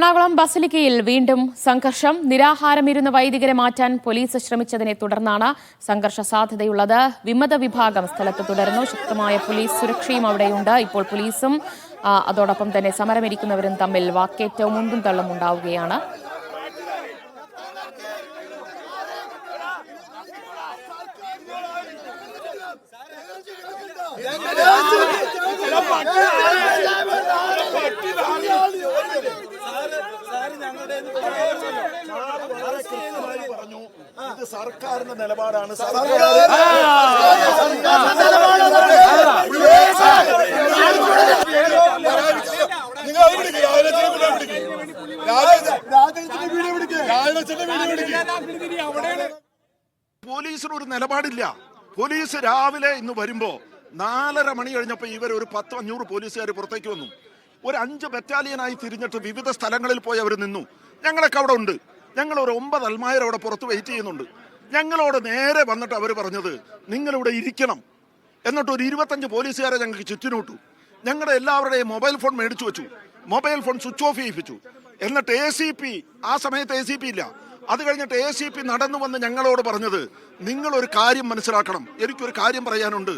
എറണാകുളം ബസിലിക്കയിൽ വീണ്ടും സംഘർഷം. നിരാഹാരമിരുന്ന വൈദികരെ മാറ്റാൻ പോലീസ് ശ്രമിച്ചതിനെ തുടർന്നാണ് സംഘർഷ സാധ്യതയുള്ളത്. വിമത വിഭാഗം സ്ഥലത്ത് തുടരുന്നു. ശക്തമായ പോലീസ് സുരക്ഷയും അവിടെയുണ്ട്. ഇപ്പോൾ പോലീസും അതോടൊപ്പം തന്നെ സമരമിരിക്കുന്നവരും തമ്മിൽ വാക്കേറ്റവും ഉന്തും തള്ളും ഉണ്ടാവുകയാണ്. ഇത് സർക്കാരിന്റെ നിലപാടാണ്. പോലീസിന് ഒരു നിലപാടില്ല. പോലീസ് രാവിലെ ഇന്ന് വരുമ്പോ 4:30 മണി കഴിഞ്ഞപ്പോ ഇവർ ഒരു 10-500 പോലീസുകാർ പുറത്തേക്ക് വന്നു. ഒരു 5 ബറ്റാലിയനായി തിരിഞ്ഞിട്ട് വിവിധ സ്ഥലങ്ങളിൽ പോയി അവർ നിന്നു. ഞങ്ങളൊക്കെ അവിടെ ഉണ്ട്. ഞങ്ങൾ ഒരു 9 അൽമായർ അവിടെ പുറത്ത് വെയിറ്റ് ചെയ്യുന്നുണ്ട്. ഞങ്ങളോട് നേരെ വന്നിട്ട് അവർ പറഞ്ഞത് നിങ്ങളിവിടെ ഇരിക്കണം. എന്നിട്ട് ഒരു 25 പോലീസുകാരെ ഞങ്ങൾക്ക് ചുറ്റിനോട്ടു. ഞങ്ങളുടെ എല്ലാവരുടെയും മൊബൈൽ ഫോൺ മേടിച്ചു വെച്ചു. മൊബൈൽ ഫോൺ സ്വിച്ച് ഓഫ് ചെയ്യിപ്പിച്ചു. എന്നിട്ട് ACP, ആ സമയത്ത് ACP ഇല്ല, അത് കഴിഞ്ഞിട്ട് ACP നടന്നു വന്ന് ഞങ്ങളോട് പറഞ്ഞത് നിങ്ങളൊരു കാര്യം മനസ്സിലാക്കണം, എനിക്കൊരു കാര്യം പറയാനുണ്ട്.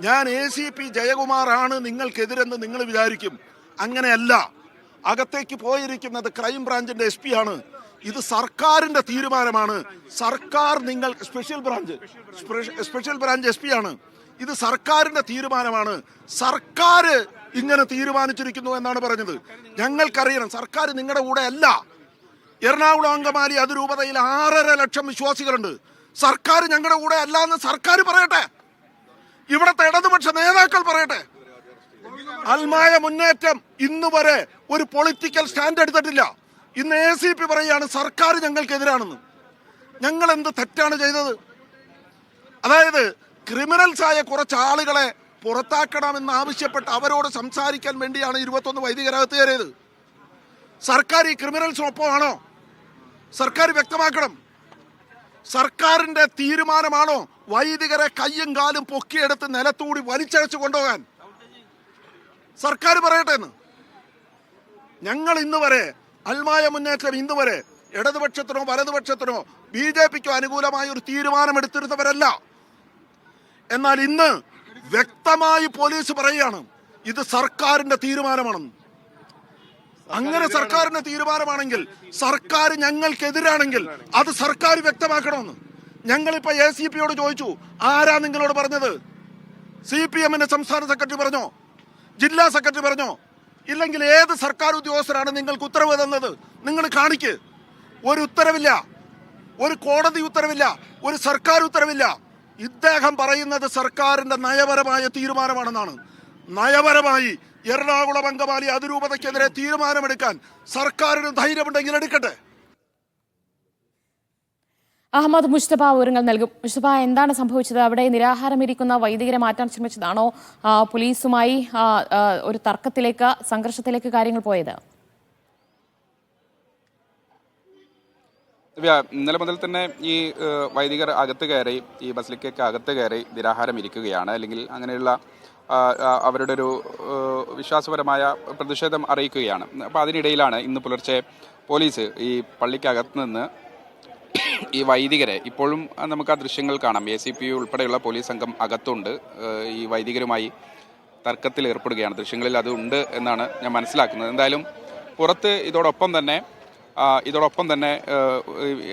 ഞാൻ ACP ജയകുമാറാണ് നിങ്ങൾക്കെതിരെന്ന് നിങ്ങൾ വിചാരിക്കും. അങ്ങനെയല്ല. അകത്തേക്ക് പോയിരിക്കുന്നത് ക്രൈം ബ്രാഞ്ചിന്റെ SP ആണ്. ഇത് സർക്കാരിന്റെ തീരുമാനമാണ്. സർക്കാർ നിങ്ങൾ സ്പെഷ്യൽ ബ്രാഞ്ച് SP ആണ്. ഇത് സർക്കാരിന്റെ തീരുമാനമാണ്. സർക്കാർ ഇങ്ങനെ തീരുമാനിച്ചിരിക്കുന്നു എന്നാണ് പറഞ്ഞത്. ഞങ്ങൾക്കറിയണം, സർക്കാർ നിങ്ങളുടെ കൂടെ അല്ല. എറണാകുളം അങ്കമാലി അതിരൂപതയിൽ 6.5 ലക്ഷം വിശ്വാസികളുണ്ട്. സർക്കാർ ഞങ്ങളുടെ കൂടെ അല്ല എന്ന് സർക്കാർ പറയട്ടെ. ഇവിടുത്തെ ഇടതുപക്ഷ നേതാക്കൾ പറയട്ടെ. അൽമായ മുന്നേറ്റം ഇന്ന് വരെ ഒരു പൊളിറ്റിക്കൽ സ്റ്റാൻഡ് എടുത്തിട്ടില്ല. ഇന്ന് ACP പറയുകയാണ് സർക്കാർ ഞങ്ങൾക്കെതിരാണെന്ന്. ഞങ്ങൾ എന്ത് തെറ്റാണ് ചെയ്തത്? അതായത് ക്രിമിനൽസ് ആയ കുറച്ച് ആളുകളെ പുറത്താക്കണമെന്ന് ആവശ്യപ്പെട്ട് അവരോട് സംസാരിക്കാൻ വേണ്ടിയാണ് 21 വൈദികരകത്ത് കയറിയത്. സർക്കാർ ഈ ക്രിമിനൽസിനൊപ്പമാണോ? സർക്കാർ വ്യക്തമാക്കണം. സർക്കാരിന്റെ തീരുമാനമാണോ വൈദികരെ കയ്യും കാലും പൊക്കിയെടുത്ത് നിലത്തൂടി വലിച്ചഴച്ചു കൊണ്ടുപോകാൻ? സർക്കാർ പറയട്ടെ എന്ന്. ഞങ്ങൾ ഇന്ന് വരെ അൽമായ മുന്നേറ്റം ഇന്ന് വരെ ഇടതുപക്ഷത്തിനോ വലതുപക്ഷത്തിനോ BJPക്കോ അനുകൂലമായ ഒരു തീരുമാനമെടുത്തിരുന്നവരല്ല. എന്നാൽ ഇന്ന് വ്യക്തമായി പോലീസ് പറയുകയാണ് ഇത് സർക്കാരിന്റെ തീരുമാനമാണെന്ന്. അങ്ങനെ സർക്കാരിന്റെ തീരുമാനമാണെങ്കിൽ, സർക്കാർ ഞങ്ങൾക്കെതിരാണെങ്കിൽ അത് സർക്കാർ വ്യക്തമാക്കണമെന്ന്. ഞങ്ങളിപ്പോ ACPയോട് ചോദിച്ചു, ആരാ നിങ്ങളോട് പറഞ്ഞത്? CPMന്റെ സംസ്ഥാന സെക്രട്ടറി പറഞ്ഞോ? ജില്ലാ സെക്രട്ടറി പറഞ്ഞോ? ഇല്ലെങ്കിൽ ഏത് സർക്കാർ ഉദ്യോഗസ്ഥരാണ് നിങ്ങൾക്ക് ഉത്തരവ് തന്നത്? നിങ്ങൾ കാണിക്ക്. ഒരു ഉത്തരവില്ല, ഒരു കോടതി ഉത്തരവില്ല, ഒരു സർക്കാർ ഉത്തരവില്ല. ഇദ്ദേഹം പറയുന്നത് സർക്കാരിന്റെ നയപരമായ തീരുമാനമാണെന്നാണ്. നയപരമായി എറണാകുളം അങ്കമാലി അതിരൂപതയ്ക്കെതിരെ തീരുമാനമെടുക്കാൻ സർക്കാരിന് ധൈര്യമുണ്ടെങ്കിൽ എടുക്കട്ടെ. അഹമ്മദ് മുസ്തഫ വിവരങ്ങൾ നൽകും. മുസ്തഫ, എന്താണ് സംഭവിച്ചത്? അവിടെ നിരാഹാരമിരിക്കുന്ന വൈദികരെ മാറ്റാൻ ശ്രമിച്ചതാണോ പോലീസുമായി ഒരു തർക്കത്തിലേക്ക്, സംഘർഷത്തിലേക്ക് കാര്യങ്ങൾ പോയത്? ഇന്നലെ മുതൽ തന്നെ ഈ വൈദികർ അകത്ത് കയറി, ഈ ബസിലിക്കയ്ക്ക് അകത്ത് കയറി നിരാഹാരം ഇരിക്കുകയാണ്. അല്ലെങ്കിൽ അങ്ങനെയുള്ള അവരുടെ ഒരു വിശ്വാസപരമായ പ്രതിഷേധം അറിയിക്കുകയാണ്. അപ്പോൾ അതിനിടയിലാണ് ഇന്ന് പുലർച്ചെ പോലീസ് ഈ പള്ളിക്കകത്ത് നിന്ന് ഈ വൈദികരെ, ഇപ്പോഴും നമുക്ക് ആ ദൃശ്യങ്ങൾ കാണാം, ACP ഉൾപ്പെടെയുള്ള പോലീസ് സംഘം അകത്തുണ്ട്, ഈ വൈദികരുമായി തർക്കത്തിൽ ഏർപ്പെടുകയാണ്. ദൃശ്യങ്ങളിൽ അത് ഉണ്ട് എന്നാണ് ഞാൻ മനസ്സിലാക്കുന്നത്. എന്തായാലും പുറത്ത് ഇതോടൊപ്പം തന്നെ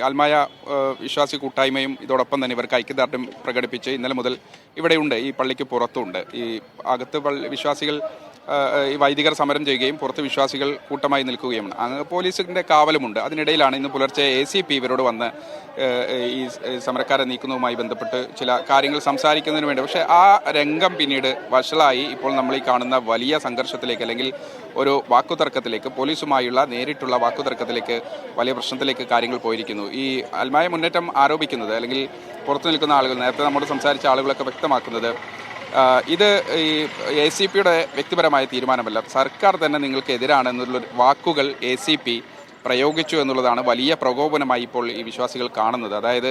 അൽമായ വിശ്വാസി കൂട്ടായ്മയും ഇതോടൊപ്പം തന്നെ ഇവർക്ക് ഐക്യദാർഢ്യം പ്രകടിപ്പിച്ച് ഇന്നലെ മുതൽ ഇവിടെയുണ്ട്, ഈ പള്ളിക്ക് പുറത്തുണ്ട്. ഈ അകത്ത് വിശ്വാസികൾ, ഈ വൈദികർ സമരം ചെയ്യുകയും പുറത്ത് വിശ്വാസികൾ കൂട്ടമായി നിൽക്കുകയും പോലീസിന്റെ കാവലുമുണ്ട്. അതിനിടയിലാണ് ഇന്ന് പുലർച്ചെ ACP ഇവരോട് വന്ന് ഈ സമരക്കാരെ നീക്കുന്നതുമായി ബന്ധപ്പെട്ട് ചില കാര്യങ്ങൾ സംസാരിക്കുന്നതിന് വേണ്ടി. പക്ഷേ ആ രംഗം പിന്നീട് വഷളായി. ഇപ്പോൾ നമ്മൾ ഈ കാണുന്ന വലിയ സംഘർഷത്തിലേക്ക്, അല്ലെങ്കിൽ ഒരു വാക്കുതർക്കത്തിലേക്ക്, പോലീസുമായുള്ള നേരിട്ടുള്ള വാക്കുതർക്കത്തിലേക്ക്, വലിയ പ്രശ്നത്തിലേക്ക് കാര്യങ്ങൾ പോയിരിക്കുന്നു. ഈ അൽമായ മുന്നേറ്റം ആരോപിക്കുന്നത്, അല്ലെങ്കിൽ പുറത്തു നിൽക്കുന്ന ആളുകൾ, നേരത്തെ നമ്മോട് സംസാരിച്ച ആളുകളൊക്കെ വ്യക്തമാക്കുന്നത്, ഇത് ഈ ACPയുടെ വ്യക്തിപരമായ തീരുമാനമല്ല, സർക്കാർ തന്നെ നിങ്ങൾക്ക് എതിരാണെന്നുള്ള വാക്കുകൾ ACP പ്രയോഗിച്ചു എന്നുള്ളതാണ് വലിയ പ്രകോപനമായി ഇപ്പോൾ ഈ വിശ്വാസികൾ കാണുന്നത്. അതായത്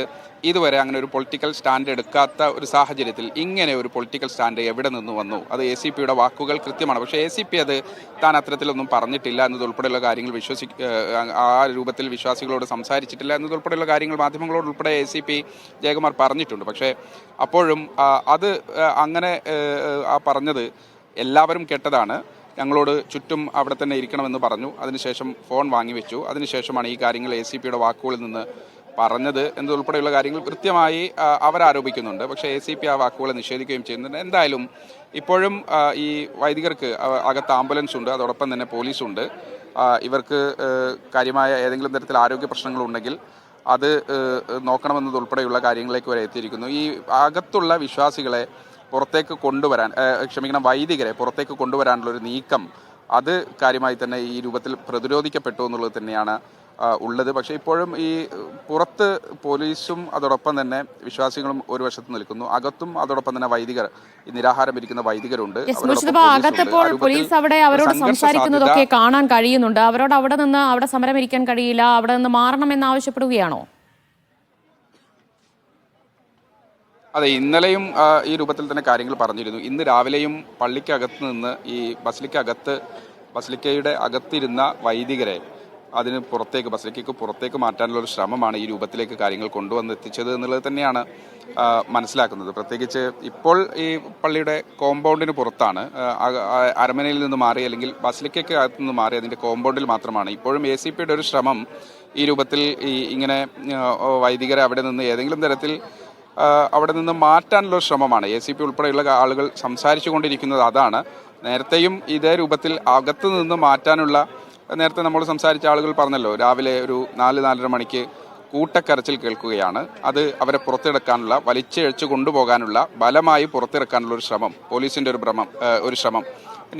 ഇതുവരെ അങ്ങനെ ഒരു പൊളിറ്റിക്കൽ സ്റ്റാൻഡ് എടുക്കാത്ത ഒരു സാഹചര്യത്തിൽ ഇങ്ങനെ ഒരു പൊളിറ്റിക്കൽ സ്റ്റാൻഡ് എവിടെ നിന്ന് വന്നു? അത് ACPയുടെ വാക്കുകൾ കൃത്യമാണ്. പക്ഷേ ACP അത് താൻ അത്തരത്തിലൊന്നും പറഞ്ഞിട്ടില്ല എന്നതുൾപ്പെടെയുള്ള കാര്യങ്ങൾ ആ രൂപത്തിൽ വിശ്വാസികളോട് സംസാരിച്ചിട്ടില്ല എന്നതുൾപ്പെടെയുള്ള കാര്യങ്ങൾ മാധ്യമങ്ങളോട് ഉൾപ്പെടെ ACP ജയകുമാർ പറഞ്ഞിട്ടുണ്ട്. പക്ഷേ അപ്പോഴും അത് അങ്ങനെ പറഞ്ഞത് എല്ലാവരും കേട്ടതാണ്. ഞങ്ങളോട് ചുറ്റും അവിടെ തന്നെ ഇരിക്കണമെന്ന് പറഞ്ഞു. അതിനുശേഷം ഫോൺ വാങ്ങിവെച്ചു. അതിനുശേഷമാണ് ഈ കാര്യങ്ങൾ ACPയുടെ വാക്കുകളിൽ നിന്ന് പറഞ്ഞത് എന്നതുൾപ്പെടെയുള്ള കാര്യങ്ങൾ കൃത്യമായി അവരാരോപിക്കുന്നുണ്ട്. പക്ഷേ ACP ആ വാക്കുകളെ നിഷേധിക്കുകയും ചെയ്യുന്നുണ്ട്. എന്തായാലും ഇപ്പോഴും ഈ വൈദികർക്ക് അകത്ത് ആംബുലൻസ് ഉണ്ട്, അതോടൊപ്പം തന്നെ പോലീസുണ്ട്. ഇവർക്ക് കാര്യമായ ഏതെങ്കിലും തരത്തിൽ ആരോഗ്യ പ്രശ്നങ്ങളുണ്ടെങ്കിൽ അത് നോക്കണമെന്നതുൾപ്പെടെയുള്ള കാര്യങ്ങളിലേക്ക് വരെ എത്തിയിരിക്കുന്നു. ഈ അകത്തുള്ള വിശ്വാസികളെ പുറത്തേക്ക് കൊണ്ടുവരാൻ വൈദികരെ പുറത്തേക്ക് കൊണ്ടുവരാനുള്ളൊരു നീക്കം അത് കാര്യമായി തന്നെ ഈ രൂപത്തിൽ പ്രതിരോധിക്കപ്പെട്ടു എന്നുള്ളത് തന്നെയാണ് ഉള്ളത്. പക്ഷേ ഇപ്പോഴും ഈ പുറത്ത് പോലീസും അതോടൊപ്പം തന്നെ വിശ്വാസികളും ഒരു വശത്ത് നിൽക്കുന്നു. അകത്തും അതോടൊപ്പം തന്നെ വൈദികർ, ഈ നിരാഹാരം ഇരിക്കുന്ന വൈദികരുണ്ട്. അകത്തപ്പോൾ പോലീസ് അവിടെ അവരോട് സംസാരിക്കുന്നതൊക്കെ കാണാൻ കഴിയുന്നുണ്ട്. അവരോട് അവിടെ സമരം ഇരിക്കാൻ കഴിയില്ല, അവിടെ നിന്ന് മാറണമെന്ന് ആവശ്യപ്പെടുകയാണോ? അതെ, ഇന്നലെയും ഈ രൂപത്തിൽ തന്നെ കാര്യങ്ങൾ പറഞ്ഞിരുന്നു. ഇന്ന് രാവിലെയും പള്ളിക്കകത്ത് നിന്ന് ഈ ബസിലിക്കയുടെ അകത്തിരുന്ന വൈദികരെ അതിന് ബസിലിക്കയ്ക്ക് പുറത്തേക്ക് മാറ്റാനുള്ള ഒരു ശ്രമമാണ് ഈ രൂപത്തിലേക്ക് കാര്യങ്ങൾ കൊണ്ടുവന്നെത്തിച്ചത് എന്നുള്ളത് തന്നെയാണ് മനസ്സിലാക്കുന്നത്. പ്രത്യേകിച്ച് ഇപ്പോൾ ഈ പള്ളിയുടെ കോമ്പൗണ്ടിന് പുറത്താണ്, അരമനയിൽ നിന്ന് മാറി അല്ലെങ്കിൽ ബസിലിക്കയ്ക്ക് അകത്ത് നിന്ന് മാറി അതിൻ്റെ കോമ്പൗണ്ടിൽ മാത്രമാണ്. ഇപ്പോഴും ACPയുടെ ഒരു ശ്രമം ഈ രൂപത്തിൽ ഇങ്ങനെ വൈദികരെ അവിടെ നിന്ന് ഏതെങ്കിലും തരത്തിൽ അവിടെ നിന്ന് മാറ്റാനുള്ള ശ്രമമാണ്. ACP ഉൾപ്പെടെയുള്ള ആളുകൾ സംസാരിച്ചു കൊണ്ടിരിക്കുന്നത് അതാണ്. നേരത്തെയും ഇതേ രൂപത്തിൽ അകത്ത് നിന്ന് മാറ്റാനുള്ള, നേരത്തെ നമ്മൾ സംസാരിച്ച ആളുകൾ പറഞ്ഞല്ലോ, രാവിലെ ഒരു 4-4:30 മണിക്ക് കൂട്ടക്കരച്ചിൽ കേൾക്കുകയാണ്. അവരെ പുറത്തിറക്കാനുള്ള, വലിച്ചിഴച്ചു കൊണ്ടുപോകാനുള്ള, ബലമായി പുറത്തിറക്കാനുള്ള ഒരു ശ്രമം, പോലീസിൻ്റെ ഒരു ശ്രമം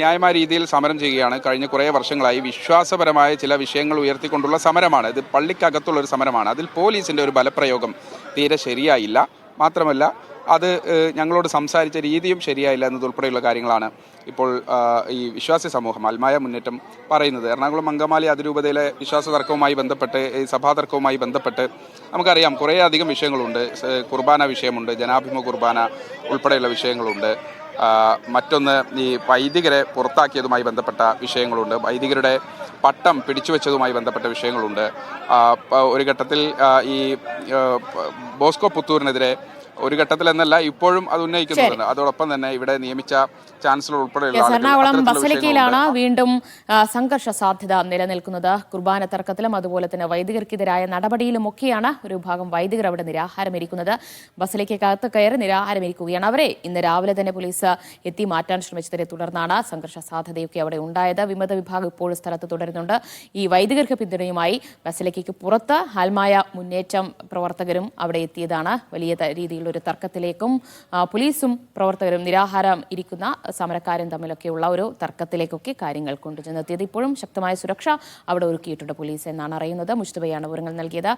ന്യായമായ രീതിയിൽ സമരം ചെയ്യുകയാണ്. കഴിഞ്ഞ കുറേ വർഷങ്ങളായി വിശ്വാസപരമായ ചില വിഷയങ്ങൾ ഉയർത്തിക്കൊണ്ടുള്ള സമരമാണ് ഇത്. പള്ളിക്കകത്തുള്ളൊരു സമരമാണ്. അതിൽ പോലീസിൻ്റെ ഒരു ബലപ്രയോഗം തീരെ ശരിയായില്ല. മാത്രമല്ല അത് ഞങ്ങളോട് സംസാരിച്ച രീതിയും ശരിയായില്ല എന്നതുൾപ്പെടെയുള്ള കാര്യങ്ങളാണ് ഇപ്പോൾ ഈ വിശ്വാസി സമൂഹം, അൽമായ മുന്നേറ്റം പറയുന്നത്. എറണാകുളം അങ്കമാലി അതിരൂപതയിലെ വിശ്വാസ തർക്കവുമായി ബന്ധപ്പെട്ട്, ഈ സഭാതർക്കവുമായി ബന്ധപ്പെട്ട് നമുക്കറിയാം കുറേ അധികം വിഷയങ്ങളുണ്ട്. കുർബാന വിഷയമുണ്ട്, ജനാഭിമുഖ കുർബാന ഉൾപ്പെടെയുള്ള വിഷയങ്ങളുണ്ട്. മറ്റൊന്ന് ഈ വൈദികരെ പുറത്താക്കിയതുമായി ബന്ധപ്പെട്ട വിഷയങ്ങളുണ്ട്. വൈദികരുടെ പട്ടം പിടിച്ചുവെച്ചതുമായി ബന്ധപ്പെട്ട വിഷയങ്ങളുണ്ട്. ഒരു ഘട്ടത്തിൽ ഈ ബോസ്കോ പുത്തൂരിനെതിരെ ഒരു ഘട്ടത്തിൽ എന്നല്ല ഇപ്പോഴും അത് ഉന്നയിക്കുന്നുണ്ട്. അതോടൊപ്പം തന്നെ ഇവിടെ നിയമിച്ച ചാൻസലർ ഉൾപ്പെടെയുള്ള എറണാകുളം ബസലിക്കയിലാണ് വീണ്ടും സംഘർഷ സാധ്യത നിലനിൽക്കുന്നത്. കുർബാന തർക്കത്തിലും അതുപോലെ തന്നെ വൈദികർക്കെതിരായ നടപടിയിലുമൊക്കെയാണ് ഒരു വിഭാഗം വൈദികർ അവിടെ നിരാഹാരമിരിക്കുന്നത്. ബസലിക്കകത്ത് കയറി നിരാഹാരമിരിക്കുകയാണ്. അവരെ ഇന്ന് രാവിലെ തന്നെ പോലീസ് എത്തി മാറ്റാൻ ശ്രമിച്ചതിനെ തുടർന്നാണ് സംഘർഷ സാധ്യതയൊക്കെ അവിടെ ഉണ്ടായത്. വിമത വിഭാഗം ഇപ്പോഴും സ്ഥലത്ത് തുടരുന്നുണ്ട്. ഈ വൈദികർക്ക് പിന്തുണയുമായി ബസലിക്കയ്ക്ക് പുറത്ത് ആൽമായ മുന്നേറ്റം പ്രവർത്തകരും അവിടെ എത്തിയതാണ്. വലിയ രീതിയിൽ ഒരു തർക്കത്തിലേക്കും പോലീസും പ്രവർത്തകരും നിരാഹാരം ഇരിക്കുന്ന സമരക്കാരും തമ്മിലൊക്കെയുള്ള ഒരു തർക്കത്തിലേക്കൊക്കെ കാര്യങ്ങൾ കൊണ്ടുചെന്നെത്തിയത്. ഇപ്പോഴും ശക്തമായ സുരക്ഷ അവിടെ ഒരുക്കിയിട്ടുണ്ട് പോലീസ് എന്നാണ് അറിയുന്നത്. മുസ്തഫയാണ് വിവരങ്ങൾ നൽകിയത്.